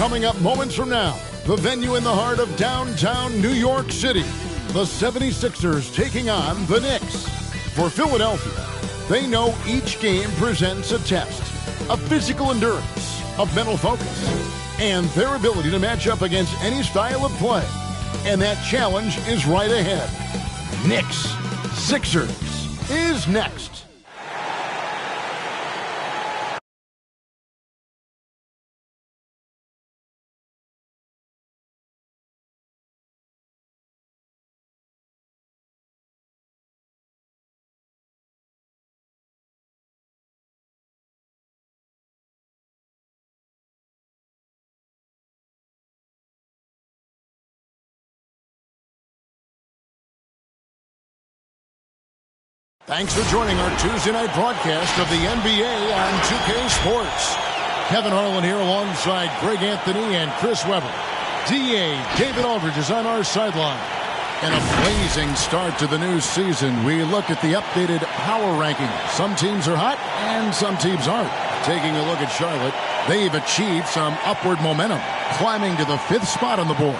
Coming up moments from now, the venue in the heart of downtown New York City, the 76ers taking on the Knicks. For Philadelphia, they know each game presents a test of physical endurance, of mental focus, and their ability to match up against any style of play. And that challenge is right ahead. Knicks Sixers is next. Thanks for joining our Tuesday night broadcast of the NBA on 2K Sports. Kevin Harlan here alongside Greg Anthony and Chris Webber. DA David Aldridge is on our sideline. And a blazing start to the new season. We look at the updated power rankings. Some teams are hot and some teams aren't. Taking a look at Charlotte, they've achieved some upward momentum, climbing to the 5th spot on the board.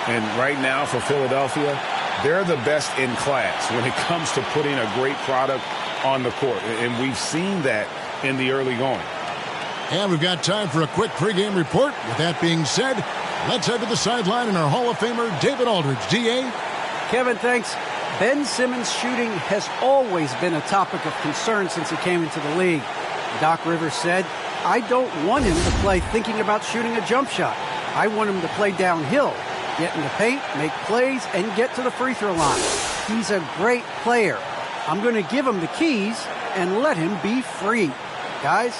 And right now for Philadelphia, they're the best in class when it comes to putting a great product on the court. And we've seen that in the early going. And we've got time for a quick pregame report. With that being said, let's head to the sideline and our Hall of Famer, David Aldridge. D.A.? Kevin, thanks. Ben Simmons' shooting has always been a topic of concern since he came into the league. Doc Rivers said, I don't want him to play thinking about shooting a jump shot. I want him to play downhill, get in the paint, make plays, and get to the free throw line. He's a great player. I'm going to give him the keys and let him be free. Guys?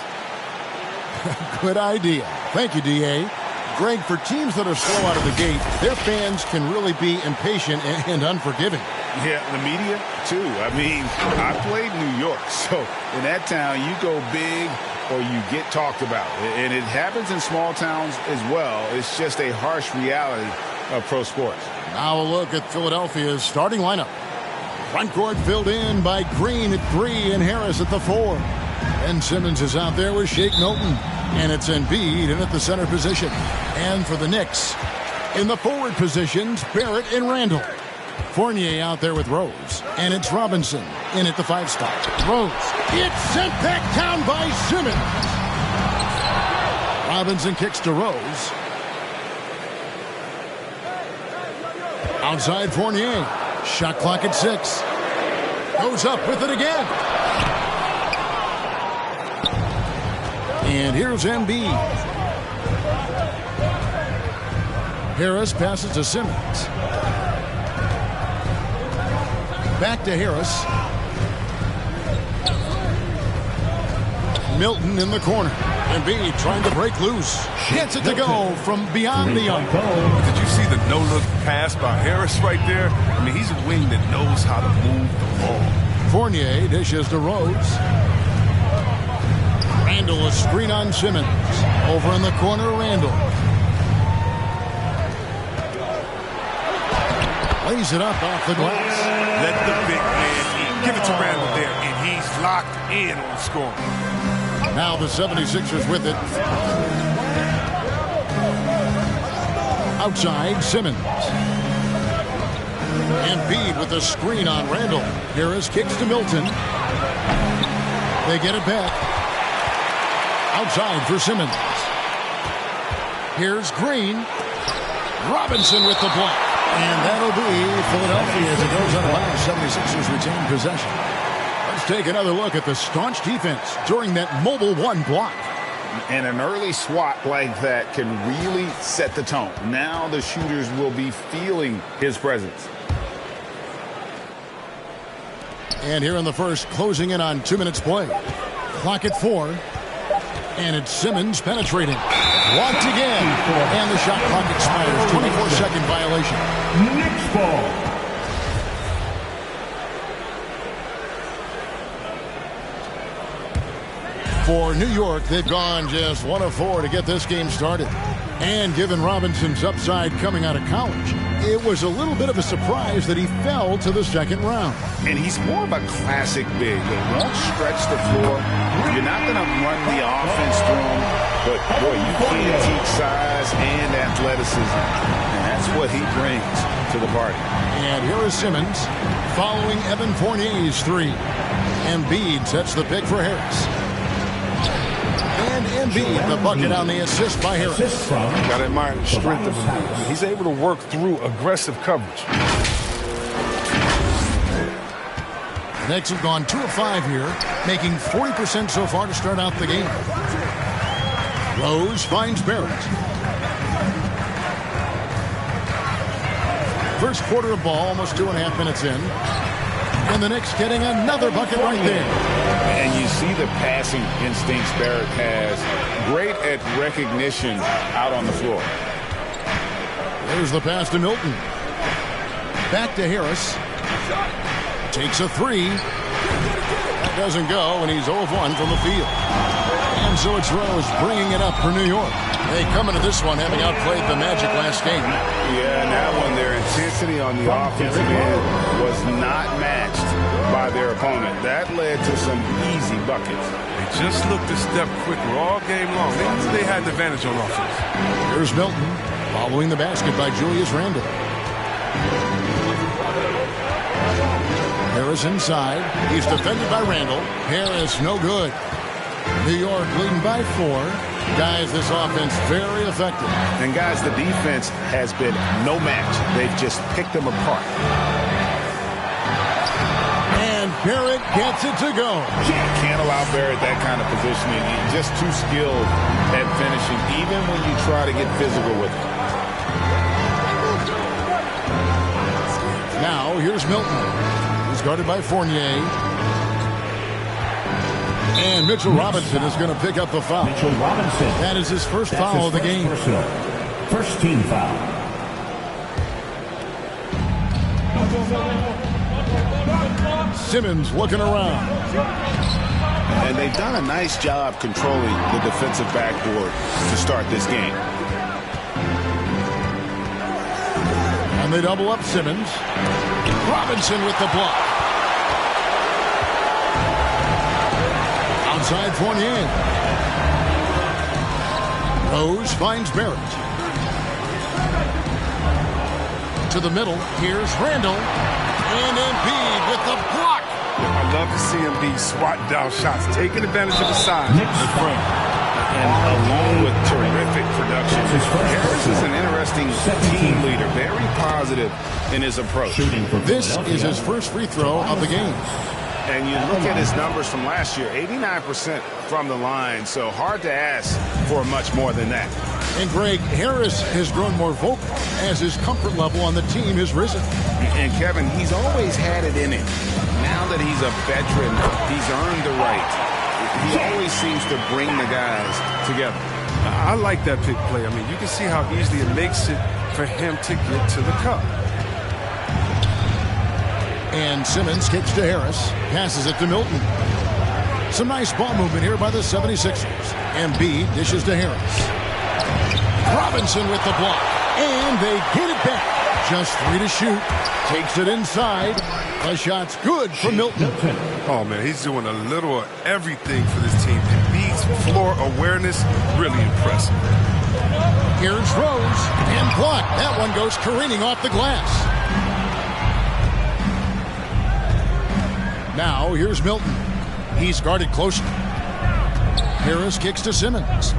Good idea. Thank you, D.A. Greg, for teams that are slow out of the gate, their fans can really be impatient and unforgiving. Yeah, the media, too. I mean, I played New York, so in that town, you go big or you get talked about. And it happens in small towns as well. It's just a harsh reality of pro sports. Now a look at Philadelphia's starting lineup. Front court filled in by Green at 3 and Harris at the 4. Ben Simmons is out there with Shake Milton. And it's Embiid in at the center position. And for the Knicks, in the forward positions, Barrett and Randle. Fournier out there with Rose. And it's Robinson in at the 5 spot. Rose. It's sent back down by Simmons. Robinson kicks to Rose. Outside Fournier. Shot clock at 6. Goes up with it again. And here's Embiid. Harris passes to Simmons. Back to Harris. Milton in the corner. Embiid trying to break loose. Gets it to go from beyond the arc. Did you see the no-look pass by Harris right there? I mean, he's a wing that knows how to move the ball. Fournier dishes to Rose. Randle, a screen on Simmons. Over in the corner, Randle. Lays it up off the glass. Let the big man eat. Give it to Randle there, and he's locked in on scoring. Now the 76ers with it. Outside, Simmons. Embiid with the screen on Randle. Harris kicks to Milton. They get it back. Outside for Simmons. Here's Green. Robinson with the block. And that'll be Philadelphia as it goes out of bounds. 76ers retain possession. Let's take another look at the staunch defense during that mobile 1 block. And an early swat like that can really set the tone. Now the shooters will be feeling his presence. And here in the first, closing in on 2 minutes play. Clock at 4. And it's Simmons penetrating. Blocked again. And the shot clock expires. 24-second violation. Knicks ball. For New York, they've gone just 1 of 4 to get this game started. And given Robinson's upside coming out of college, it was a little bit of a surprise that he fell to the second round. And he's more of a classic big. He won't stretch the floor. You're not going to run the offense through him. But, boy, you can't teach size and athleticism. And that's what he brings to the party. And here is Simmons following Evan Fournier's three. Embiid sets the pick for Harris. And Embiid, the bucket on the assist by Harris. Got to admire the strength of him. He's able to work through aggressive coverage. The Knicks have gone 2 of 5 here, making 40% so far to start out the game. Rose finds Barrett. First quarter of ball, almost 2.5 minutes in. And the Knicks getting another bucket right there. And you see the passing instincts Barrett has. Great at recognition out on the floor. There's the pass to Milton. Back to Harris. Takes a three. That doesn't go, and he's 0 of 1 from the field. And so it's Rose bringing it up for New York. They come into this one having outplayed the Magic last game. Yeah, and that one, their intensity on the offensive end was not matched by their opponent. That led to some easy buckets. They just looked a step quicker all game long. They had the advantage on offense. Here's Milton following the basket by Julius Randle. Harris inside. He's defended by Randle. Harris no good. New York leading by 4. Guys, this offense very effective. And guys, the defense has been no match. They've just picked them apart. And Barrett gets it to go. Can't allow Barrett that kind of positioning. He's just too skilled at finishing, even when you try to get physical with him. Now, here's Milton. He's guarded by Fournier. And Mitchell Robinson is going to pick up the foul. Mitchell Robinson. That is his first foul of the game. First team foul. Simmons looking around. And they've done a nice job controlling the defensive backboard to start this game. And they double up Simmons. Robinson with the block. Outside Fournier. Rose finds Barrett. To the middle. Here's Randle. And Embiid with the block. I love to see Embiid swat down shots, taking advantage of the size. And along with terrific production, Harris is an interesting team leader, very positive in his approach. This is his first free throw of the game. And you look at his numbers from last year, 89% from the line, so hard to ask for much more than that. And Greg, Harris has grown more vocal as his comfort level on the team has risen. And Kevin, he's always had it in him. Now that he's a veteran, he's earned the right. He always seems to bring the guys together. I like that pick play. I mean, you can see how easily it makes it for him to get to the cup. And Simmons kicks to Harris, passes it to Milton. Some nice ball movement here by the 76ers. Embiid dishes to Harris. Robinson with the block. And they get it back. Just 3 to shoot. Takes it inside. The shot's good for Milton. Oh, man, he's doing a little of everything for this team. Embiid's floor awareness, really impressive. Here's Rose. And blocked. That one goes careening off the glass. Now, here's Milton. He's guarded closely. Harris kicks to Simmons.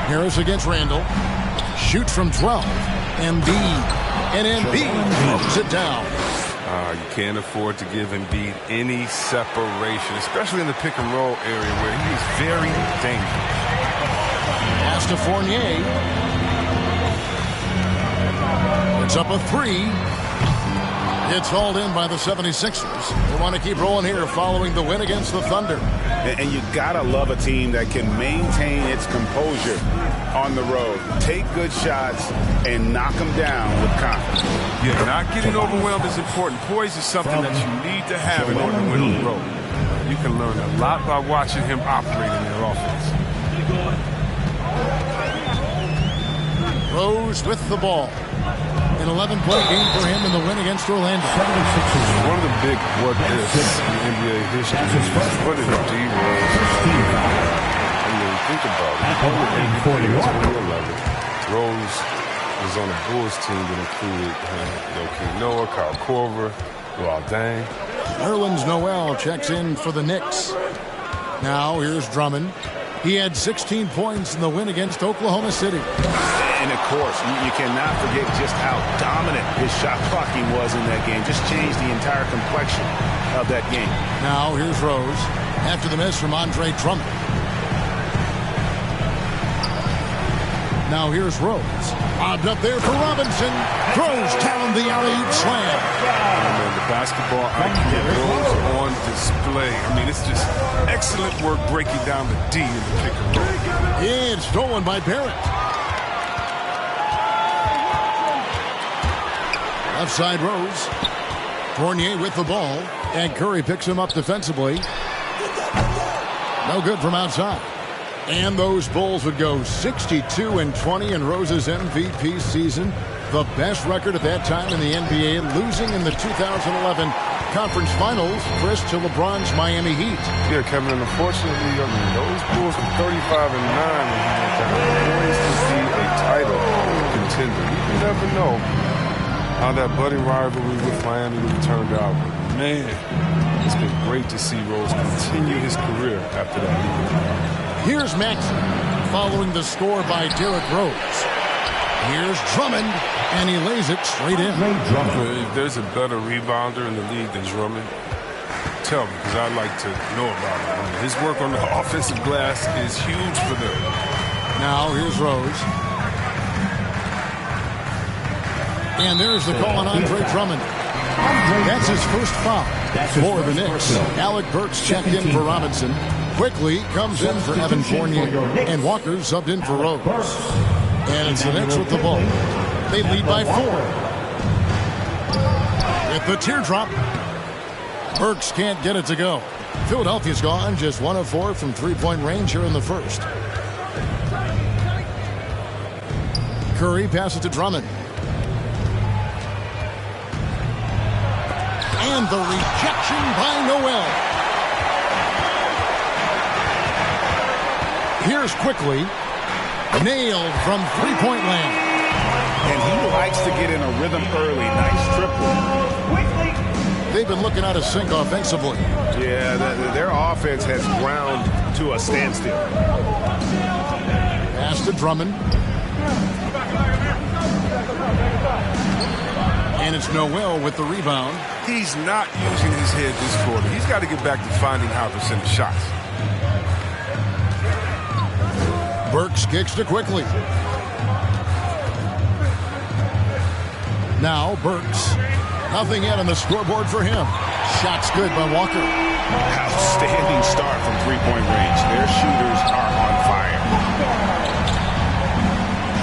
Harris against Randle. Shoots from 12. Embiid. And Embiid throws it down. You can't afford to give Embiid any separation, especially in the pick and roll area where he is very dangerous. Pass to Fournier. It's up a 3. It's hauled in by the 76ers. They want to keep rolling here following the win against the Thunder. And you gotta love a team that can maintain its composure on the road. Take good shots and knock them down with confidence. Yeah, not getting overwhelmed is important. Poise is something that you need to have in order to win on the road. You can learn a lot by watching him operate in their offense. Rose with the ball. An 11-play game for him in the win against Orlando. One of the big what ifs in NBA history is what if D Rose, think about it. Rose was on a Bulls team that included King Noah, Kyle Korver, Luol Deng. Nerlens Noel checks in for the Knicks. Now here's Drummond. He had 16 points in the win against Oklahoma City. And of course, you cannot forget just how dominant his shot blocking was in that game. Just changed the entire complexion of that game. Now here's Rose after the miss from Andre Drummond. Now here's Rose. Lobbed up there for Robinson. Throws down the alley-oop slam. And the basketball IQ goes on display. I mean, it's just excellent work breaking down the D in the pick and roll. It's stolen by Barrett. Left side Rose. Fournier with the ball. And Curry picks him up defensively. No good from outside. And those Bulls would go 62-20 in Rose's MVP season. The best record at that time in the NBA, losing in the 2011 Conference Finals, Chris, to LeBron's Miami Heat. Yeah, Kevin, and unfortunately, I mean, those Bulls were 35-9 when he went down. Poised to be a title contender. You never know how that budding rivalry with Miami would have turned out. But man, it's been great to see Rose continue his career after that. Here's Maxey following the score by Derrick Rose. Here's Drummond, and he lays it straight in. If there's a better rebounder in the league than Drummond, tell me, because I'd like to know about it. I mean, his work on the offensive glass is huge for them. Now here's Rose. And there's the call on Andre Drummond. That's his first foul for the Knicks. Alec Burks checked in for Robinson. Quickly comes in for Evan Fournier. And Walker subbed in for Rose. And it's the Knicks with the ball. They lead by 4. With the teardrop. Burks can't get it to go. Philadelphia's gone just 1 of 4 from three-point range here in the first. Curry passes to Drummond. And the rejection by Noel. Here's quickly. Nailed from three-point land. And he likes to get in a rhythm early. Nice triple. They've been looking out of sync offensively. Yeah, their offense has ground to a standstill. Pass to Drummond. And it's Noel with the rebound. He's not using his head this quarter. He's got to get back to finding high percentage shots. Burks kicks to quickly. Now Burks. Nothing yet on the scoreboard for him. Shot's good by Walker. Outstanding start from three-point range. Their shooters are on fire.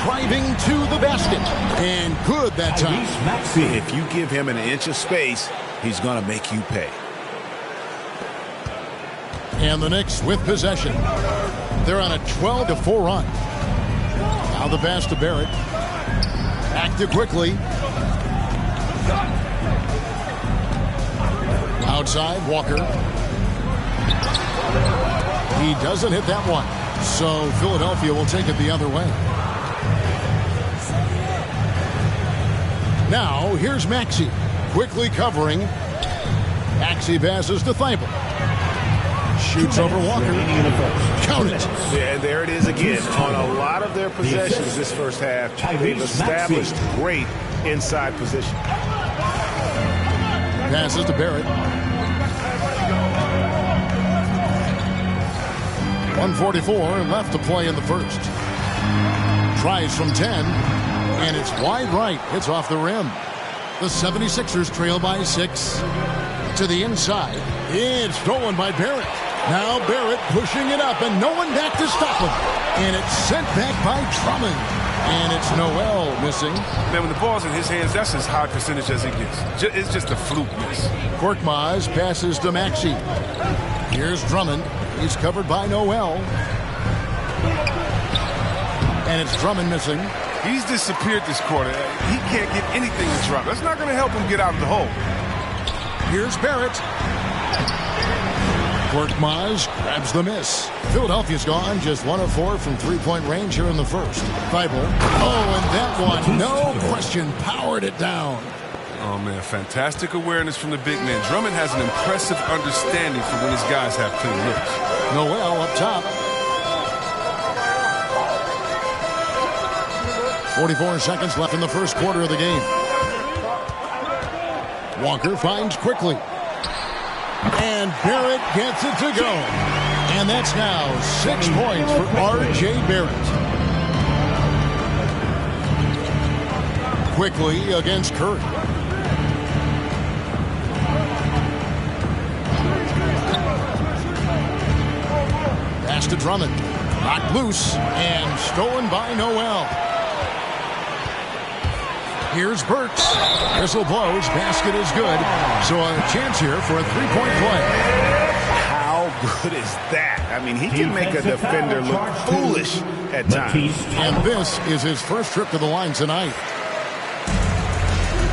Driving to the basket. And good that time. If you give him an inch of space, he's going to make you pay. And the Knicks with possession. They're on a 12-4 run. Now the pass to Barrett. Back to quickly. Outside, Walker. He doesn't hit that one. So Philadelphia will take it the other way. Now, here's Maxey. Quickly covering. Maxey passes to Thibault. Shoots over Walker. Count it. Yeah, there it is again. On a lot of their possessions this first half, they've established great inside position. Passes to Barrett. 1:44 left to play in the first. Tries from 10, and it's wide right. It's off the rim. The 76ers trail by 6. To the inside. It's stolen by Barrett. Now Barrett pushing it up, and no one back to stop him. And it's sent back by Drummond. And it's Noel missing. Man, when the ball's in his hands, that's as high percentage as it gets. It's just a fluke miss. Korkmaz passes to Maxey. Here's Drummond. He's covered by Noel. And it's Drummond missing. He's disappeared this quarter. He can't get anything to drop. That's not going to help him get out of the hole. Here's Barrett. Korkmaz grabs the miss. Philadelphia's gone just 1 of 4 from three-point range here in the first. Thibault. Oh, and that one, no question, powered it down. Oh, man, fantastic awareness from the big man. Drummond has an impressive understanding for when his guys have clean looks. Noel up top. 44 seconds left in the first quarter of the game. Walker finds quickly. And Barrett gets it to go. And that's now 6 points for R.J. Barrett. Quickly against Curry. Pass to Drummond. Knocked loose and stolen by Noel. Here's Burks. Whistle blows. Basket is good. So a chance here for a three-point play. How good is that? I mean, he can make a defender look foolish at times. And this is his first trip to the line tonight.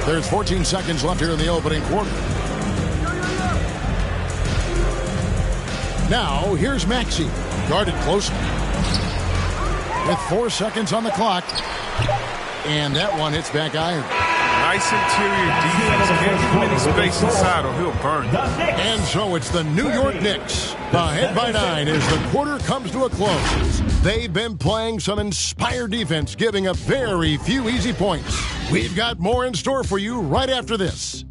There's 14 seconds left here in the opening quarter. Now, here's Maxey. Guarded closely. With 4 seconds on the clock. And that one hits back iron. Nice interior defense. Can't give him any space inside or he'll burn. And so it's the New York Knicks ahead by 9 as the quarter comes to a close. They've been playing some inspired defense, giving up very few easy points. We've got more in store for you right after this.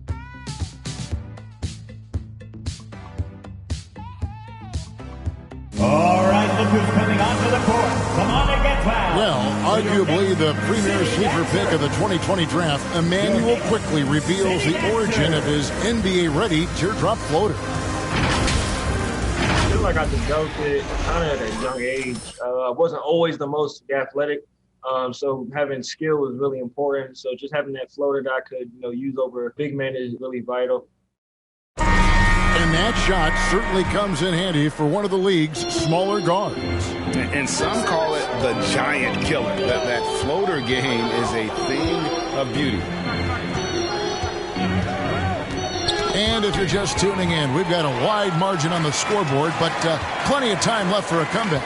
All right, look who's coming onto the court. Come on and get fouled. Well, arguably the premier sleeper pick of the 2020 draft, Emmanuel quickly reveals the origin of his NBA-ready teardrop floater. I feel like I developed it kind of at a young age. I wasn't always the most athletic, so having skill was really important. So just having that floater that I could, use over big men is really vital. And that shot certainly comes in handy for one of the league's smaller guards. And some call it the giant killer. That floater game is a thing of beauty. And if you're just tuning in, we've got a wide margin on the scoreboard, but plenty of time left for a comeback.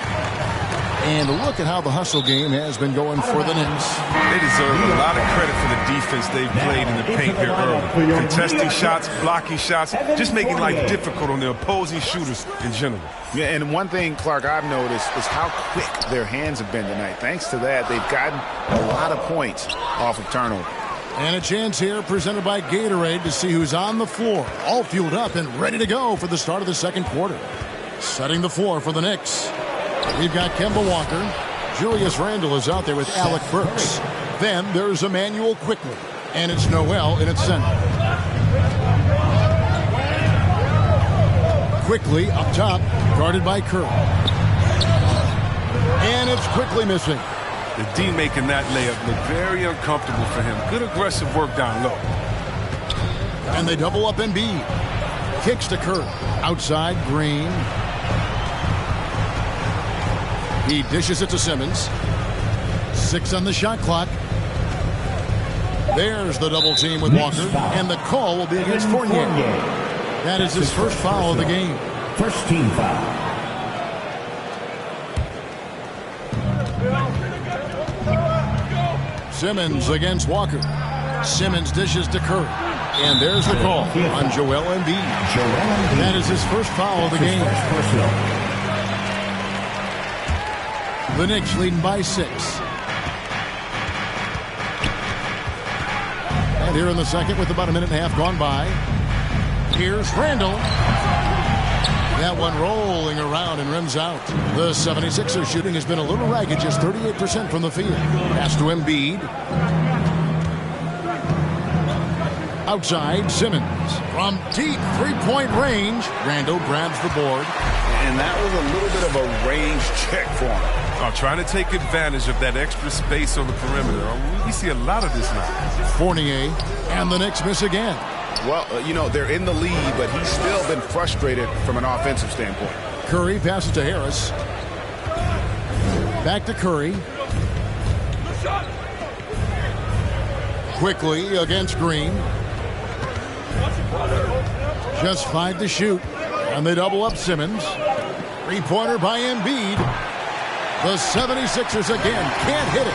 And look at how the hustle game has been going for the Knicks. They deserve a lot of credit for the defense they've played in the paint here early. Contesting shots, blocking shots, just making life difficult on the opposing shooters in general. Yeah, and one thing, Clark, I've noticed is how quick their hands have been tonight. Thanks to that, they've gotten a lot of points off of turnover. And a chance here presented by Gatorade to see who's on the floor, all fueled up and ready to go for the start of the second quarter. Setting the floor for the Knicks. We've got Kemba Walker. Julius Randle is out there with Alec Burks. Then there's Emmanuel quickly. And it's Noel in its center. Quickly up top, guarded by Curry. And it's quickly missing. The D making that layup look very uncomfortable for him. Good aggressive work down low. And they double up Embiid. Kicks to Curry. Outside, Green. He dishes it to Simmons. 6 on the shot clock. There's the double team with Walker. And the call will be against Fournier. That is his first foul of the game. First team foul. Simmons against Walker. Simmons dishes to Curry. And there's the call on Joel Embiid. That is his first foul of the game. The Knicks leading by 6. And here in the second with about a minute and a half gone by. Here's Randle. That one rolling around and rims out. The 76ers shooting has been a little ragged, just 38% from the field. Pass to Embiid. Outside, Simmons. From deep three-point range, Randle grabs the board. And that was a little bit of a range check for him. Trying to take advantage of that extra space on the perimeter. We see a lot of this now. Fournier, and the Knicks miss again. Well, they're in the lead, but he's still been frustrated from an offensive standpoint. Curry passes to Harris. Back to Curry. Quickly against Green. Just 5 to shoot. And they double up Simmons. Three-pointer by Embiid. The 76ers again can't hit it.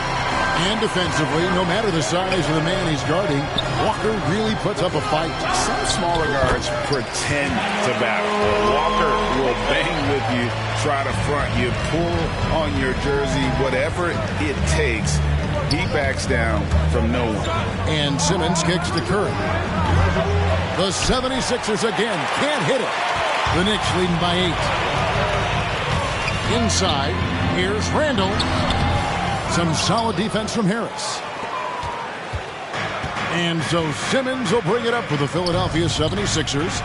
And defensively, no matter the size of the man he's guarding, Walker really puts up a fight. Some smaller guards pretend to battle. Walker will bang with you, try to front you, pull on your jersey, whatever it takes. He backs down from no one. And Simmons kicks to Curry. The 76ers again can't hit it. The Knicks leading by 8. Inside, here's Randle. Some solid defense from Harris. And so Simmons will bring it up for the Philadelphia 76ers.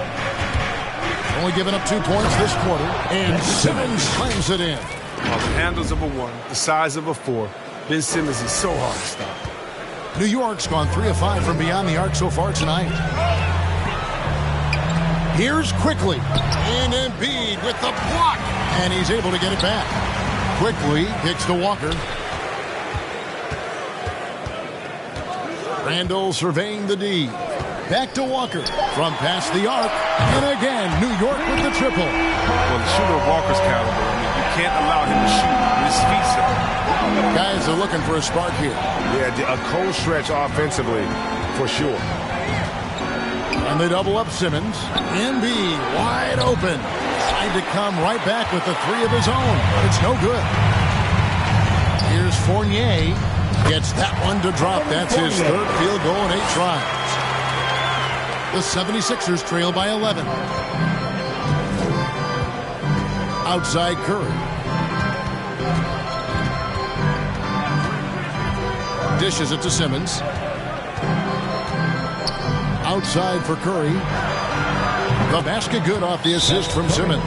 Only giving up 2 points this quarter. And Simmons slams it in. Well, the handles of a 1, the size of a 4. Ben Simmons is so hard to stop. New York's gone 3 of 5 from beyond the arc so far tonight. Here's Quickly. And Embiid with the block. And he's able to get it back. Quickly kicks to Walker. Randle surveying the D. Back to Walker from past the arc. And again, New York with the triple. Well, the shooter of Walker's caliber, I mean, you can't allow him to shoot with his feet set. Guys are looking for a spark here. Yeah, a cold stretch offensively for sure. And they double up Simmons. Embiid wide open. Trying to come right back with the 3 of his own, but it's no good. Here's Fournier. Gets that one to drop. That's his 3rd field goal in 8 tries. The 76ers trail by 11. Outside Curry. Dishes it to Simmons. Outside for Curry. The basket good off the assist from Simmons.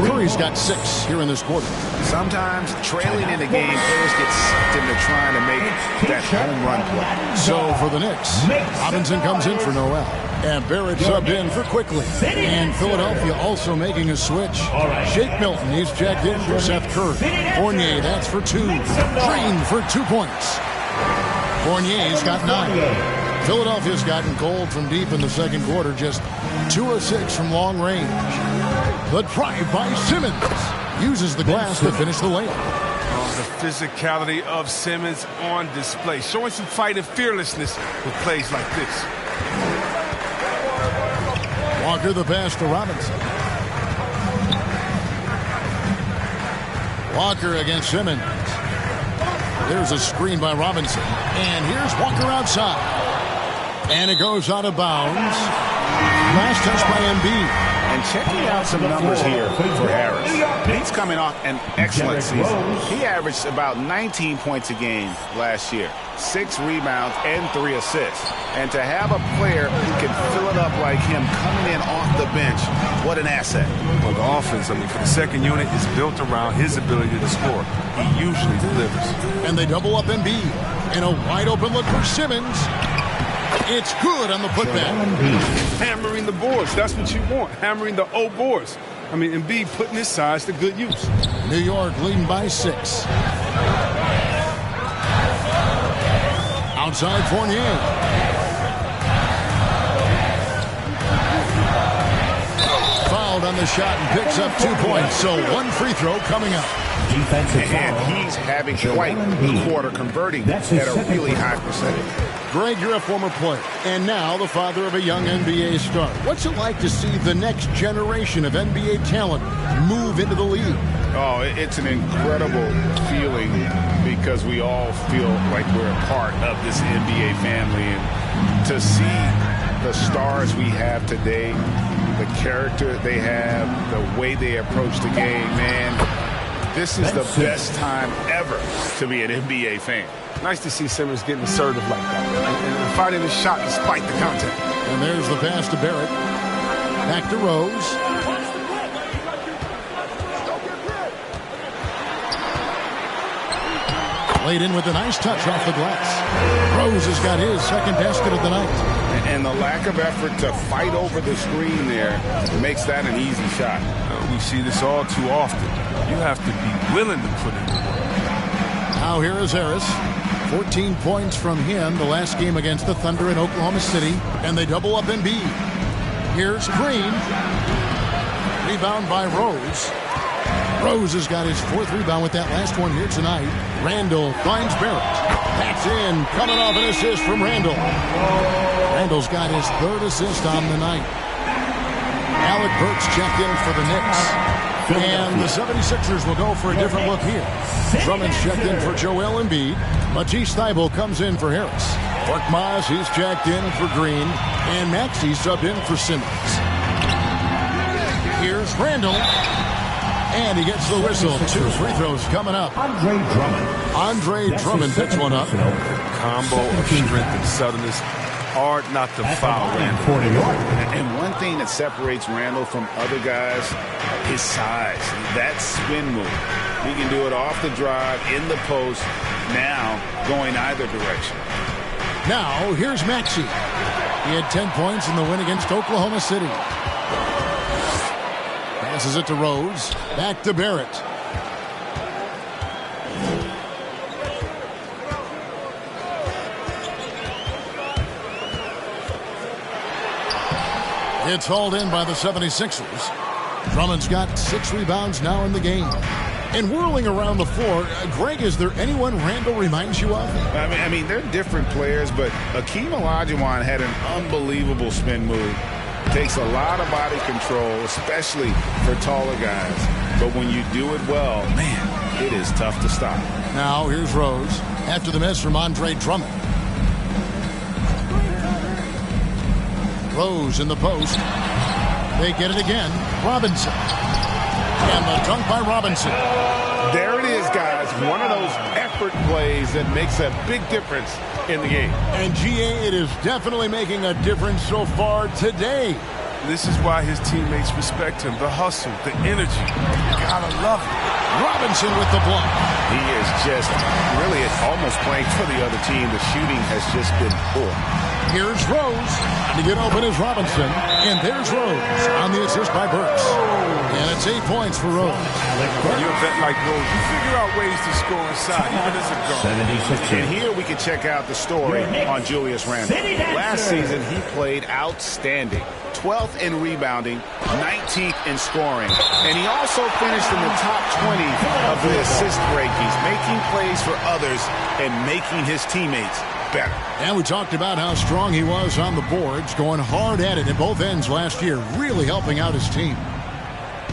Curry's got 6 here in this quarter. Sometimes trailing in the game, players get sucked into trying to make that home run play. So for the Knicks, Robinson comes in for Noel. And Barrett subbed in for Quickly. And Philadelphia also making a switch. Shake Milton, he's checked in for Seth Curry. Fournier, that's for 2. Green for 2 points. Fournier's got 9. Philadelphia's gotten cold from deep in the second quarter, just 2 of 6 from long range. The drive by Simmons uses the glass to finish the layup. Oh, the physicality of Simmons on display, showing some fight and fearlessness with plays like this. Walker the pass to Robinson. Walker against Simmons. There's a screen by Robinson. And here's Walker outside. And it goes out of bounds. Last touch by Embiid. And checking out some numbers here for Harris. He's coming off an excellent season. He averaged about 19 points a game last year. 6 rebounds and 3 assists. And to have a player who can fill it up like him coming in off the bench, what an asset. Well, the offense, I mean, for the second unit is built around his ability to score. He usually delivers. And they double up Embiid. And a wide open look for Simmons. It's good on the putback. Hammering the boards. That's what you want. Hammering the O boards. I mean, Embiid putting his size to good use. New York leading by 6. Outside Fournier. Fouled on the shot and picks up 2 points. So 1 free throw coming up. And he's having quite the quarter, converting at a really high percentage. Greg, you're a former player, and now the father of a young NBA star. What's it like to see the next generation of NBA talent move into the league? Oh, it's an incredible feeling because we all feel like we're a part of this NBA family. And to see the stars we have today, the character they have, the way they approach the game, man, this is the best time ever to be an NBA fan. Nice to see Simmons getting assertive like that and fighting his shot despite the contact. And there's the pass to Barrett. Back to Rose. Laid in with a nice touch off the glass. Rose has got his second basket of the night. And the lack of effort to fight over the screen there makes that an easy shot. We see this all too often. You have to be willing to put in the work. Now here is Harris. 14 points from him the last game against the Thunder in Oklahoma City, and they double up Embiid. Here's Green. Rebound by Rose. Rose has got his 4th rebound with that last one here tonight. Randle finds Barrett. That's in. Coming off an assist from Randle. Randle's got his 3rd assist on the night. Alec Burks checked in for the Knicks. And the 76ers will go for a different look here. Drummond's checked in for Joel Embiid. Matisse Thybulle comes in for Harris. Korkmaz, he's checked in for Green. And Maxey subbed in for Simmons. Here's Randle. And he gets the whistle. 2 free throws coming up. Andre Drummond picks one up. Combo of strength and suddenness. Hard not to foul Randle. And one thing that separates Randle from other guys, his size. That spin move. He can do it off the drive, in the post, now going either direction. Now, here's Maxey. He had 10 points in the win against Oklahoma City. Passes it to Rose. Back to Barrett. It's hauled in by the 76ers. Drummond's got 6 rebounds now in the game. And whirling around the floor, Greg, is there anyone Randle reminds you of? I mean, they're different players, but Akeem Olajuwon had an unbelievable spin move. Takes a lot of body control, especially for taller guys. But when you do it well, man, it is tough to stop. Now, here's Rose. After the miss from Andre Drummond. Rose in the post. They get it again. Robinson. And the dunk by Robinson. There it is, guys. One of those effort plays that makes a big difference in the game. And GA, it is definitely making a difference so far today. This is why his teammates respect him. The hustle, the energy. You gotta love it. Robinson with the block. He is just really almost playing for the other team. The shooting has just been poor. Here's Rose. To get open is Robinson. And there's Rose on the assist by Burks. And it's 8 points for Rose. When you're a vet like Rose, you figure out ways to score inside, even as a guard. And here we can check out the story on Julius Randle. Last season, he played outstanding. 12th in rebounding, 19th in scoring. And he also finished in the top 20 of the assist rankings, making plays for others and making his teammates better. And we talked about how strong he was on the boards, going hard at it at both ends last year, really helping out his team.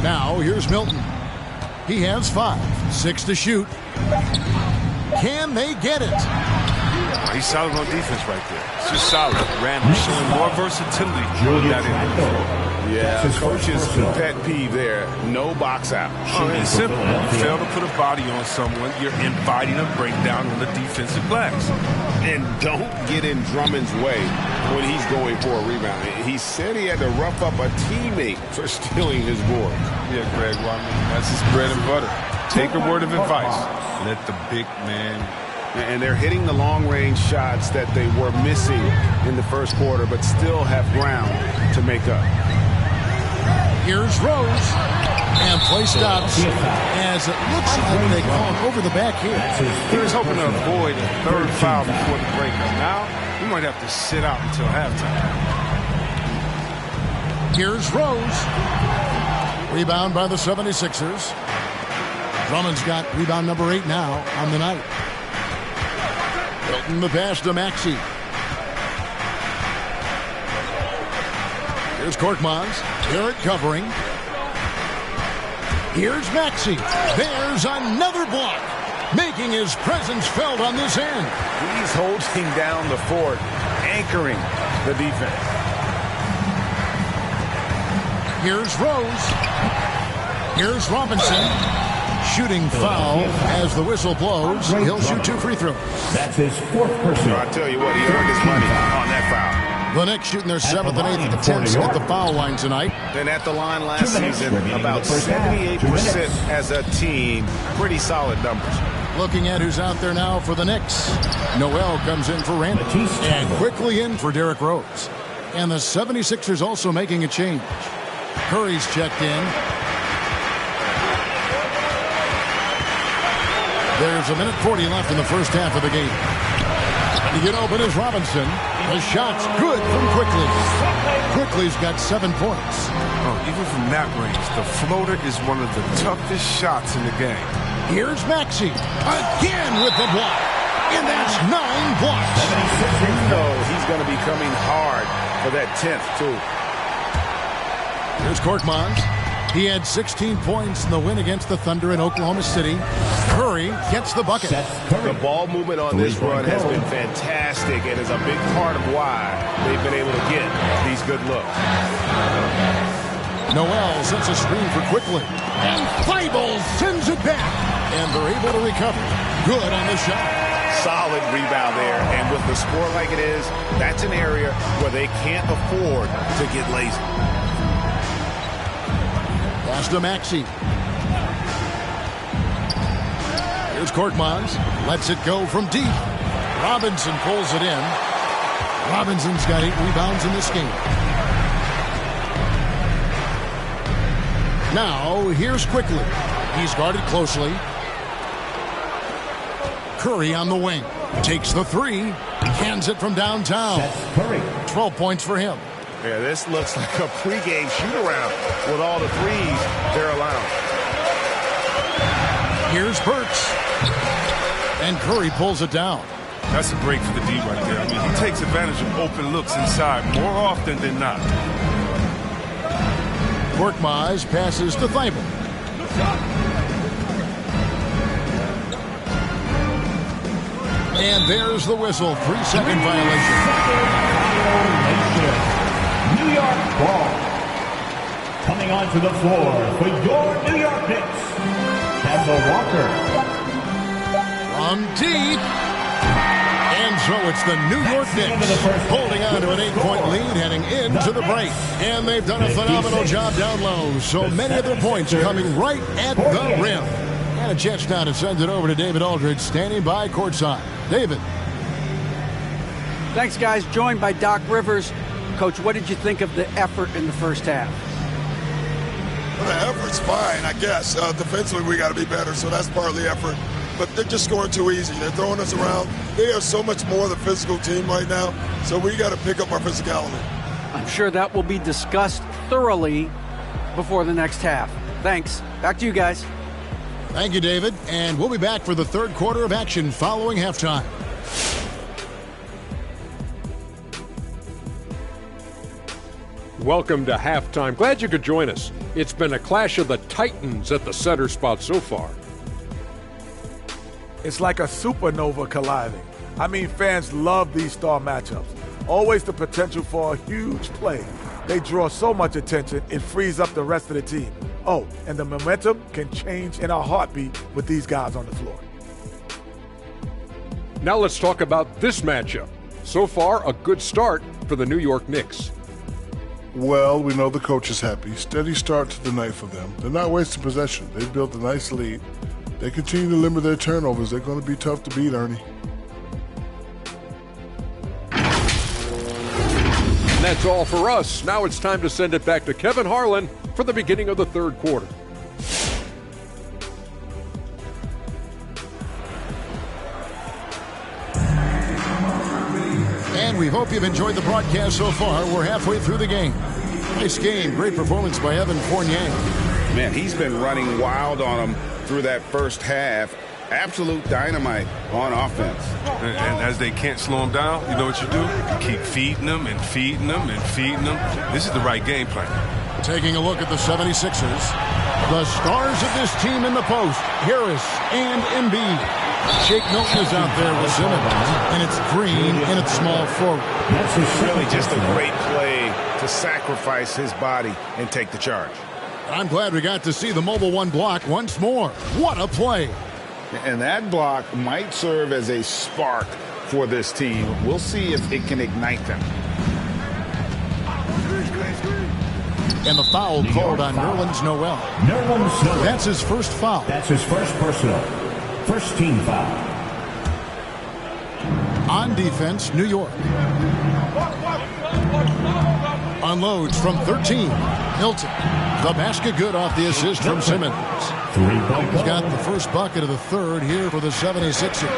Now, here's Milton. He has 5, 6 to shoot. Can they get it? He's solid on defense right there. It's just solid. Randle showing more versatility. Yeah, coach's pet peeve there. No box out. It's simple. You fail to put a body on someone, you're inviting a breakdown on the defensive glass. And don't get in Drummond's way when he's going for a rebound. He said he had to rough up a teammate for stealing his board. Yeah, Greg, well, I mean, that's his bread and butter. Take a word of advice. Let the big man. And they're hitting the long-range shots that they were missing in the first quarter, but still have ground to make up. Here's Rose. And play stops as it looks like they call him over the back here. He was hoping to avoid a 3rd foul before the breakup. Now, he might have to sit out until halftime. Here's Rose. Rebound by the 76ers. Drummond's got rebound number 8 now on the night. Hilton the pass to Maxey. Here's Korkmaz. Garrett covering. Here's Maxey. There's another block. Making his presence felt on this end. He's holding down the fort, anchoring the defense. Here's Rose. Here's Robinson. Shooting foul as the whistle blows. He'll shoot 2 free throws. That's his 4th personal. I'll tell you what, he earned his money on that foul. The Knicks shooting their 7th and 8th attempts at the foul line tonight. And at the line last season, about 78% as a team. Pretty solid numbers. Looking at who's out there now for the Knicks. Noel comes in for Randle. And quickly in for Derrick Rose. And the 76ers also making a change. Curry's checked in. There's 1:40 left in the first half of the game. To get open is Robinson. The shot's good from Quickly. Quickly's got 7 points. Even from that range, the floater is one of the toughest shots in the game. Here's Maxey. Again with the block. And that's 9 blocks. You know he's going to be coming hard for that 10th, too. Here's Korkmaz. He had 16 points in the win against the Thunder in Oklahoma City. Curry gets the bucket. The ball movement on this run has been fantastic and is a big part of why they've been able to get these good looks. Noel sets a screen for Quickly. And Thibault sends it back. And they're able to recover. Good on the shot. Solid rebound there. And with the score like it is, that's an area where they can't afford to get lazy. Pass to Maxey. Here's Korkmaz. Lets it go from deep. Robinson pulls it in. Robinson's got 8 rebounds in this game. Now, here's Quickly. He's guarded closely. Curry on the wing. Takes the 3. Hands it from downtown. 12 points for him. Yeah, this looks like a pregame shoot-around with all the threes they're allowing. Here's Burks. And Curry pulls it down. That's a break for the D right there. I mean, he takes advantage of open looks inside more often than not. Korkmaz passes to Thibault. And there's the whistle. 3-second violation. New York ball. Coming onto the floor for your New York Knicks, Kemba Walker. From deep. And so it's the New York Knicks holding on to an 8-point lead heading into the break. And they've done a phenomenal job down low. So many of their points coming right at the rim. And a chance now to send it over to David Aldridge standing by courtside. David. Thanks, guys. Joined by Doc Rivers. Coach, what did you think of the effort in the first half? Well, the effort's fine, I guess. Defensively, we got to be better, so that's partly effort. But they're just scoring too easy. They're throwing us around. They are so much more the physical team right now, so we got to pick up our physicality. I'm sure that will be discussed thoroughly before the next half. Thanks. Back to you guys. Thank you, David. And we'll be back for the third quarter of action following halftime. Welcome to halftime. Glad you could join us. It's been a clash of the Titans at the center spot so far. It's like a supernova colliding. I mean, fans love these star matchups. Always the potential for a huge play. They draw so much attention, it frees up the rest of the team. Oh, and the momentum can change in a heartbeat with these guys on the floor. Now let's talk about this matchup. So far, a good start for the New York Knicks. Well, we know the coach is happy. Steady start to the night for them. They're not wasting possession. They've built a nice lead. They continue to limit their turnovers. They're going to be tough to beat, Ernie. And that's all for us. Now it's time to send it back to Kevin Harlan for the beginning of the third quarter. And we hope you've enjoyed the broadcast so far. We're halfway through the game. Nice game. Great performance by Evan Fournier. Man, he's been running wild on them through that first half. Absolute dynamite on offense. And as they can't slow him down, you know what you do? You keep feeding them and feeding them and feeding them. This is the right game plan. Taking a look at the 76ers. The stars of this team in the post, Harris and Embiid. Shake Milton is out there with Simmons, and it's Green and it's small forward. It's really just a great play to sacrifice his body and take the charge. I'm glad we got to see the mobile one block once more. What a play. And that block might serve as a spark for this team. We'll see if it can ignite them. And the foul called on Nerlens Noel. That's his first foul. That's his first personal. First team foul. On defense, New York. Unloads from 13. Hilton. The basket good off the assist from Simmons. He's got the first bucket of the third here for the 76ers.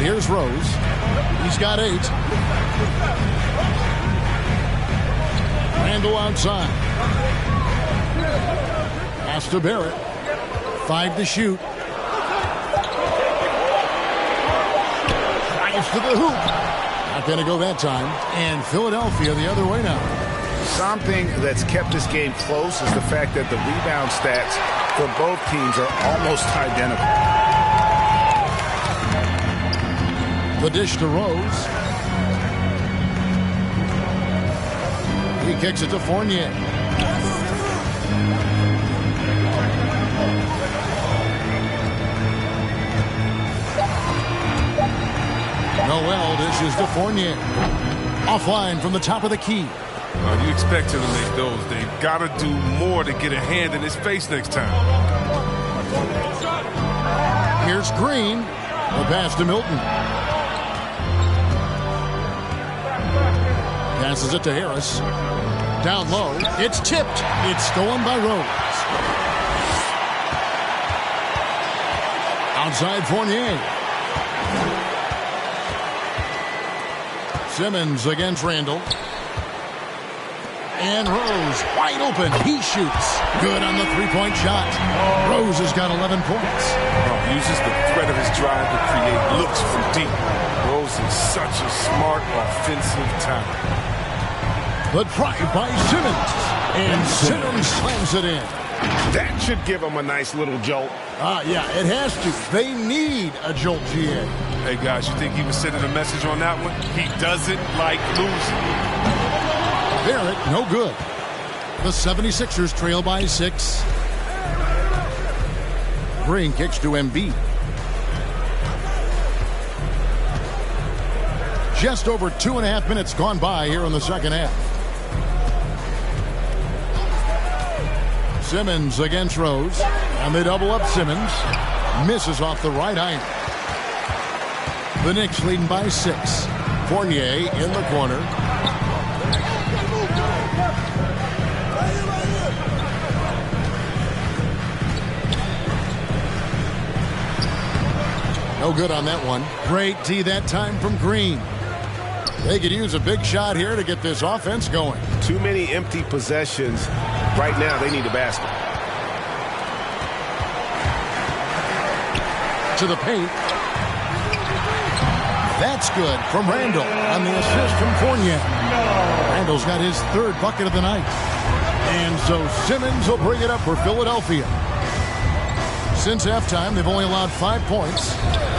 here's Rose. He's got 8. Randle outside. Pass to Barrett. 5 to shoot. Drives to the hoop. Not going to go that time. And Philadelphia the other way now. Something that's kept this game close is the fact that the rebound stats for both teams are almost identical. The dish to Rose. He kicks it to Fournier. Noel dishes to Fournier. Offline from the top of the key. You expect him to make those. They've got to do more to get a hand in his face next time. Here's Green. The pass to Milton. Passes it to Harris. Down low. It's tipped. It's stolen by Rose. Outside Fournier. Simmons against Randle. And Rose wide open. He shoots. Good on the three-point shot. Rose has got 11 points. Uses the threat of his drive to create looks from deep. Rose is such a smart offensive talent. But tried by Simmons. And Simmons slams it in. That should give him a nice little jolt. Yeah, it has to. They need a jolt, GA. Hey, guys, you think he was sending a message on that one? He doesn't like losing. Barrett, no good. The 76ers trail by 6. Green kicks to Embiid. Just over 2.5 minutes gone by here in the second half. Simmons against Rose. And they double up Simmons. Misses off the right iron. The Knicks leading by 6. Fournier in the corner. No good on that one. Great D that time from Green. They could use a big shot here to get this offense going. Too many empty possessions. Right now, they need a basket. To the paint. That's good from Randle on the assist from Fournier. Randle's got his 3rd bucket of the night. And so Simmons will bring it up for Philadelphia. Since halftime, they've only allowed 5 points.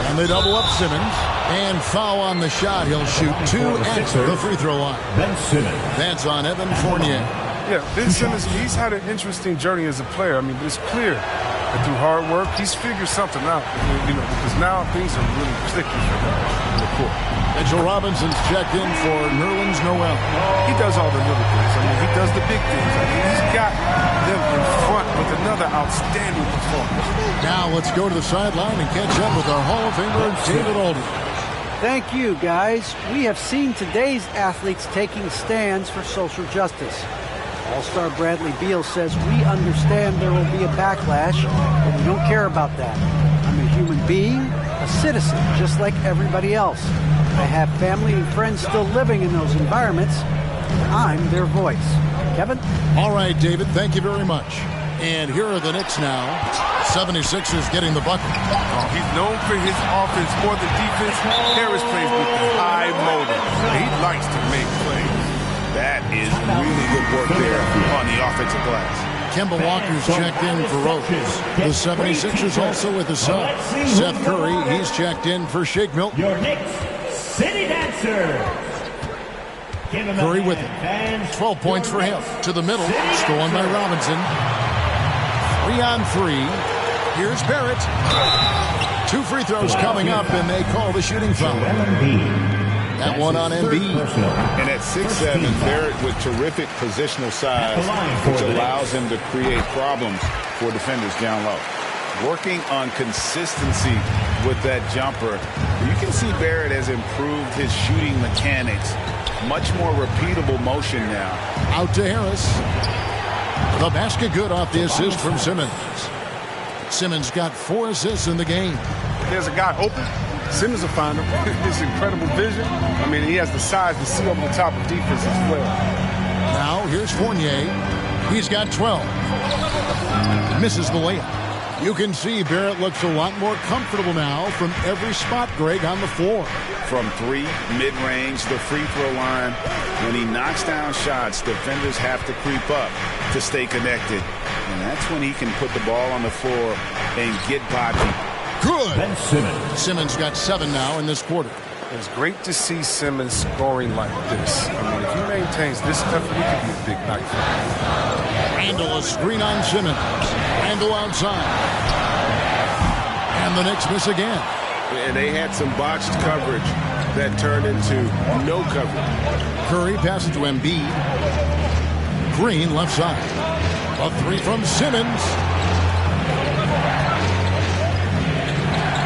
And they double up Simmons. And foul on the shot. He'll shoot 2 at the free throw line. Ben Simmons. That's on Evan Fournier. Yeah, Ben Simmons, he's had an interesting journey as a player. I mean, but it's clear that through hard work, he's figured something out. Because now things are really clicking for him in the court. Mitchell Robinson's checked in for Nerlens Noel. He does all the little things. I mean, he does the big things. I mean, he's got them in front with another outstanding performance. Now let's go to the sideline and catch up with our Hall of Famer, David Aldridge. Thank you, guys. We have seen today's athletes taking stands for social justice. All-Star Bradley Beal says, we understand there will be a backlash, but we don't care about that. I'm a human being, a citizen, just like everybody else. I have family and friends still living in those environments. I'm their voice. Kevin? All right, David, thank you very much. And here are the Knicks now. 76ers getting the bucket. He's known for his offense more than defense. Harris plays with the high motor. He likes to make plays. That is really good work there on the offensive glass. Kemba Walker's checked in for Rose. The 76ers also with the sub. Seth Curry, he's checked in for Shake Milton. Your Knicks City Dancer. Curry with him. 12 points for him. To the middle. Stolen by Robinson. 3 on 3. Here's Barrett. 2 free throws coming up, and they call the shooting foul. That one on Embiid. And at 6'7", Barrett with terrific positional size, which allows him to create problems for defenders down low. Working on consistency with that jumper. You can see Barrett has improved his shooting mechanics. Much more repeatable motion now. Out to Harris. The basket good off the assist from Simmons. Simmons got 4 assists in the game. There's a guy open. Simmons will find him. His incredible vision. I mean, he has the size to see over the top of defense as well. Now, here's Fournier. He's got 12. Misses the layup. You can see Barrett looks a lot more comfortable now from every spot, Greg, on the floor. From 3, mid-range, the free throw line. When he knocks down shots, defenders have to creep up to stay connected. And that's when he can put the ball on the floor and get by people. Good. Ben Simmons. Simmons got 7 now in this quarter. It's great to see Simmons scoring like this. I mean, if he maintains this effort, he could be a big night for him. Randle, a screen on Simmons. Randle outside. And the Knicks miss again. And they had some botched coverage that turned into no coverage. Curry passes to Embiid. Green left side. A 3 from Simmons.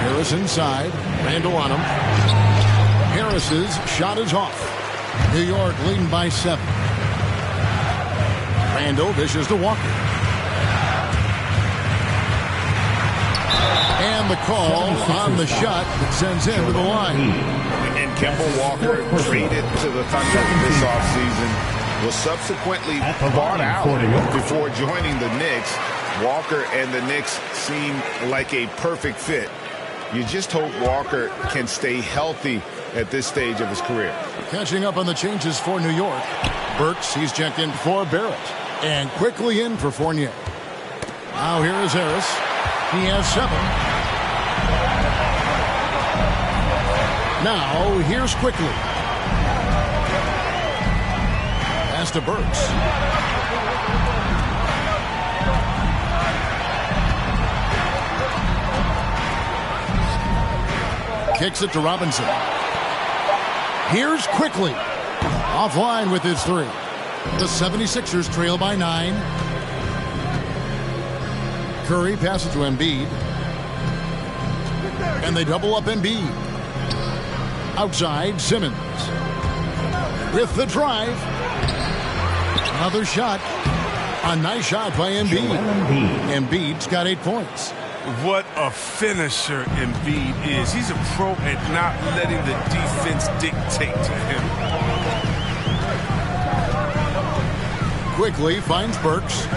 Harris inside. Randle on him. Harris's shot is off. New York leading by 7. Randle dishes to Walker. And the call on the shot that sends him to the line. And Kemba Walker, traded to the Thunder this offseason, was subsequently bought out before joining the Knicks. Walker and the Knicks seem like a perfect fit. You just hope Walker can stay healthy at this stage of his career. Catching up on the changes for New York. Burks, he's checked in for Barrett. And quickly in for Fournier. Now here is Harris. He has 7. Now here's quickly. Pass to Burks. Kicks it to Robinson. Here's quickly. Offline with his 3. The 76ers trail by 9. Curry passes to Embiid. And they double up Embiid. Outside, Simmons. With the drive. Another shot. A nice shot by Embiid. Embiid's got 8 points. What a finisher Embiid is. He's a pro at not letting the defense dictate to him. Quickly finds Burks.